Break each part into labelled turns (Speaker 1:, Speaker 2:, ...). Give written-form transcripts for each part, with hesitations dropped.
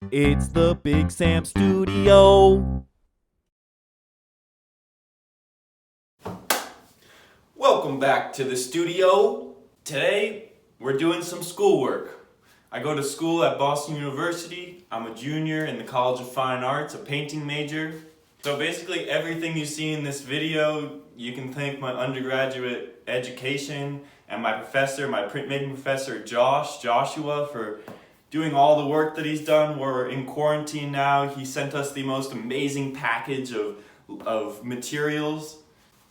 Speaker 1: It's the Big Sam Studio.
Speaker 2: Welcome back to the studio. Today, we're doing some schoolwork. I go to school at Boston University. I'm a junior in the College of Fine Arts, a painting major. So basically everything you see in this video, you can thank my undergraduate education and my professor, my printmaking professor Joshua, for doing all the work that he's done. We're in quarantine now. He sent us the most amazing package of materials.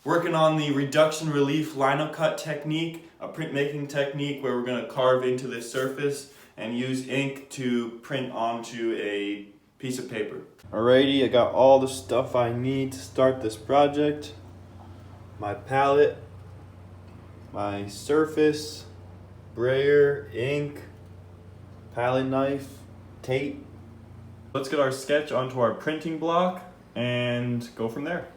Speaker 2: Working on the reduction relief Linocut technique, a printmaking technique where we're going to carve into this surface and use ink to print onto a piece of paper. Alrighty, I got all the stuff I need to start this project. My palette, my surface, brayer, ink, palette knife, tape. Let's get our sketch onto our printing block and go from there.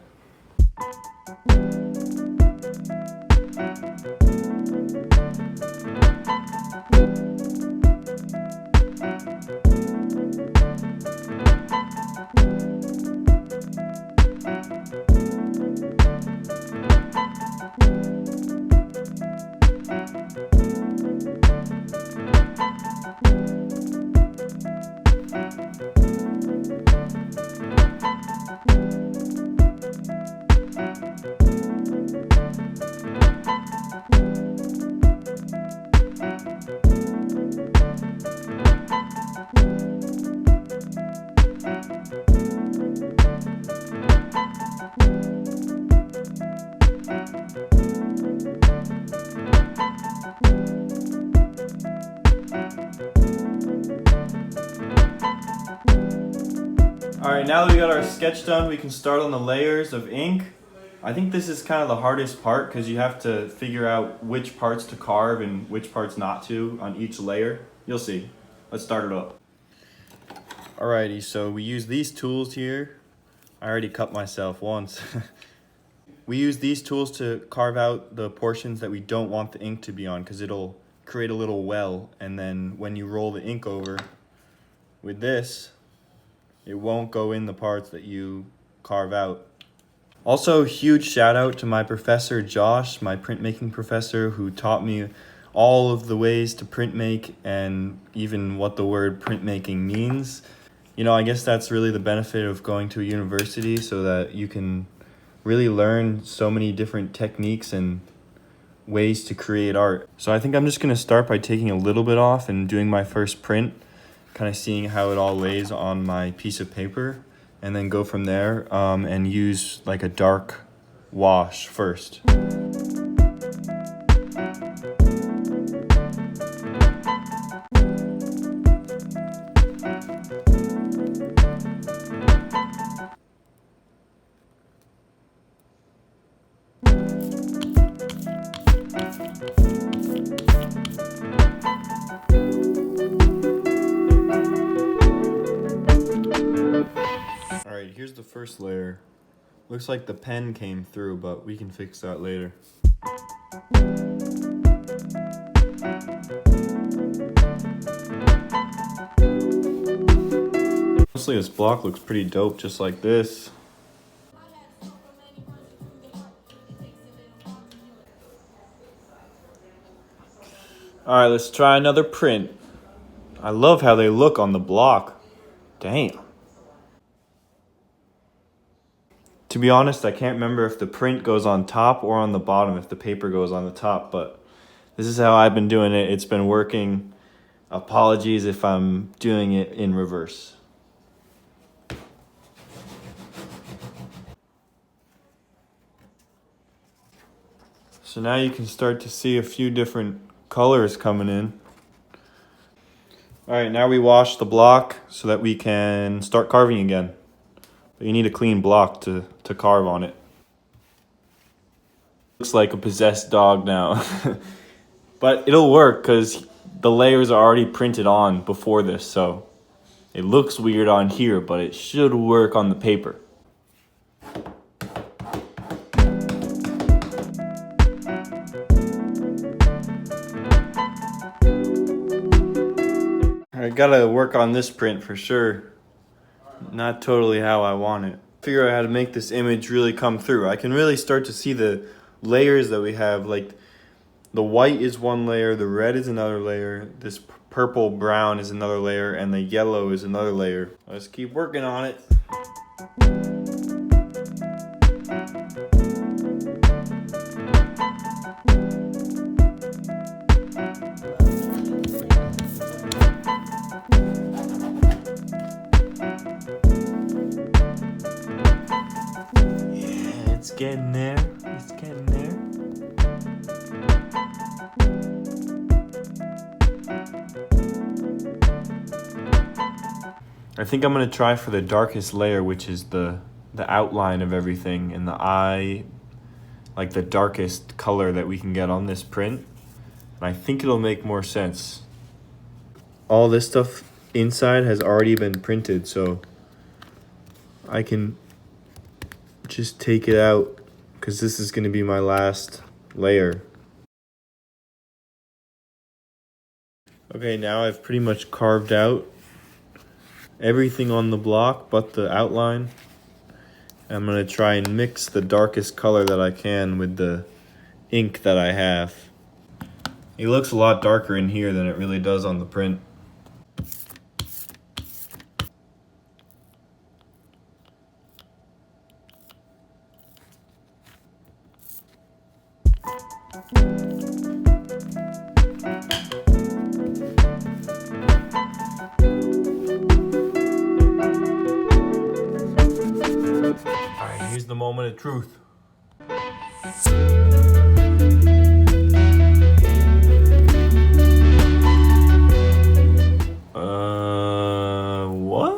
Speaker 2: Alright, now that we got our sketch done, we can start on the layers of ink. I think this is kind of the hardest part because you have to figure out which parts to carve and which parts not to on each layer. You'll see. Let's start it up. Alrighty, so we use these tools here. I already cut myself once. We use these tools to carve out the portions that we don't want the ink to be on because it'll create a little well, and then when you roll the ink over with this, it won't go in the parts that you carve out. Also, huge shout out to my professor Josh, my printmaking professor, who taught me all of the ways to print make and even what the word printmaking means. You know, I guess that's really the benefit of going to a university, so that you can really learn so many different techniques and ways to create art. So I think I'm just gonna start by taking a little bit off and doing my first print, kind of seeing how it all lays on my piece of paper, and then go from there and use like a dark wash first. Alright, here's the first layer. Looks like the pen came through, but we can fix that later. Honestly, this block looks pretty dope, just like this. Alright, let's try another print. I love how they look on the block. Damn. To be honest, I can't remember if the print goes on top or on the bottom, if the paper goes on the top, but this is how I've been doing it. It's been working. Apologies if I'm doing it in reverse. So now you can start to see a few different colors coming in. All right, now we wash the block so that we can start carving again. But you need a clean block to carve on it. Looks like a possessed dog now. But it'll work because the layers are already printed on before this, so it looks weird on here, but it should work on the paper. gotta work on this print for sure. Not totally how I want it. Figure out how to make this image really come through. I can really start to see the layers that we have. Like the white is one layer, the red is another layer, this purple brown is another layer, and the yellow is another layer. Let's keep working on it. It's getting there. It's getting there. I think I'm gonna try for the darkest layer, which is the outline of everything and the eye, like the darkest color that we can get on this print. And I think it'll make more sense. All this stuff inside has already been printed, so I can just take it out because this is going to be my last layer. Okay, now I've pretty much carved out everything on the block but the outline. I'm going to try and mix the darkest color that I can with the ink that I have. It looks a lot darker in here than it really does on the print. Alright, here's the moment of truth. What?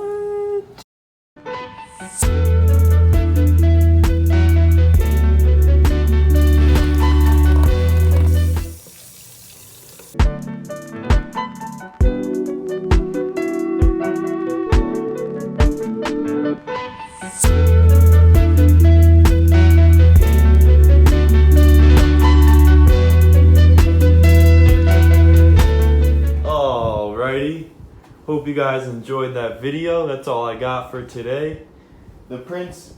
Speaker 2: Hope you guys enjoyed that video. That's all I got for today. The prints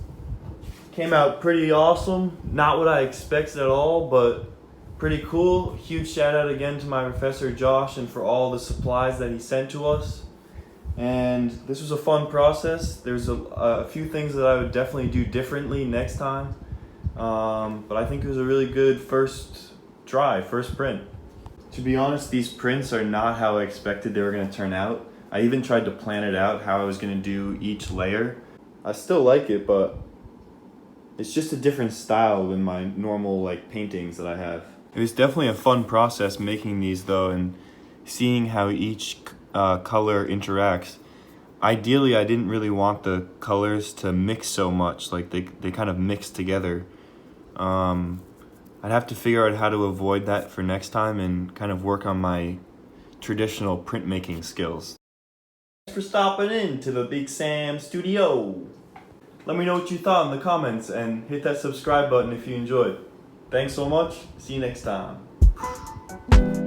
Speaker 2: came out pretty awesome. Not what I expected at all, but pretty cool. Huge shout out again to my professor Josh and for all the supplies that he sent to us. And this was a fun process. There's a few things that I would definitely do differently next time. But I think it was a really good first print. To be honest, these prints are not how I expected they were going to turn out. I even tried to plan it out how I was going to do each layer. I still like it, but it's just a different style than my normal paintings that I have. It was definitely a fun process making these though, and seeing how each color interacts. Ideally, I didn't really want the colors to mix so much, like they kind of mix together. I'd have to figure out how to avoid that for next time and kind of work on my traditional printmaking skills. Thanks for stopping in to the Big Sam Studio. Let me know what you thought in the comments and hit that subscribe button if you enjoyed. Thanks so much. See you next time.